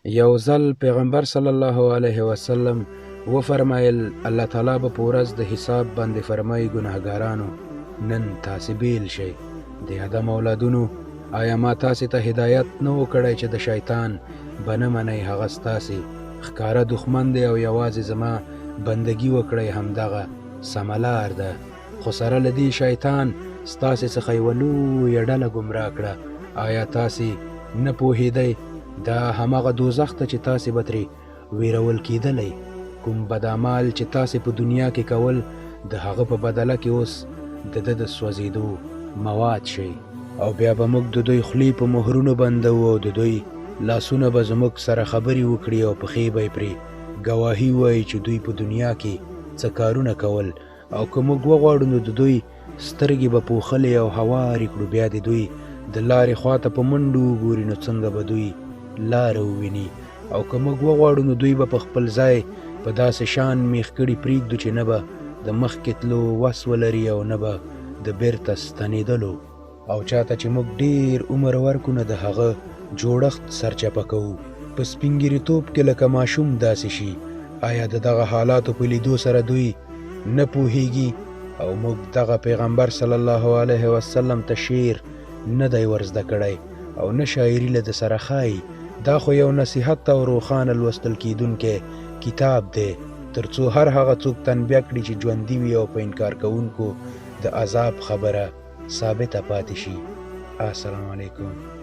یو ځل پیغمبر صلی الله علیه وسلم وفرمایل الله تعالی به په ورځ د حساب باندې فرمایي ګناهګارانو نن تاسې بیل شئ. د آدم اولادونو آیا ما تاسې ته هدایت نه و کړی چې د شیطان به نه منئ هغه ستاسې ښکاره دښمن دی او یوازې زما بندګي وکړئ همدغه سمه لار ده. خو سره له دې شیطان ستاسې څخه یوه لویه ډله ګمراه کړه. آیا تاسې نه پوهېدئ دا همغه دوزخ ته چې تاسې به ترې ویرول کېدلی؟ کوم بد اعمال چې تاسې په دنیا کې کول د هغه په بدله کې اوس د ده د سوځېدو مواد شئ. او بیا به موږ د دوی خولې په مهرونو بندوو او د دوی لاسونه به زموږ سره خبرې وکړي او پښې به یې پرې ګواهي وایي چې دوی په دنیا کې څه کارونه کول. او که موږ وغواړو نو د دوی سترګې به پوښلې او هوارې کړو، بیا د دوی د لارې خواته په منډو وګوري نو څنګه به دوی لاره وویني. او که موږ وغواړو نو دوی به په خپل ځای په داسې شان میخ کړي پرېږدو چې نه به د مخکې تلو وس ولري او نه به د بیرته ستنېدلو. او چاته چې موږ ډېر عمر ورکو نه د هغه جوړښت سرچپه کوو. په سپینګیریتوب کې لکه ماشوم داسې شي. آیا د دغه حالاتو په لیدو سره دوی نه پوهیږي؟ او موږ دغه پیغمبر صلی الله علیه وسلم ته شعر نه دی ورزده کړی او نه شاعري له ده سره ښایي. دا خو یو نصیحت او روښانه لوستل کیدونکی کتاب دی تر څو هر هغه څوک تنبیه کړي چې ژوندي وي او په انکار کوونکو د عذاب خبره ثابته پاتې شي. السلام علیکم.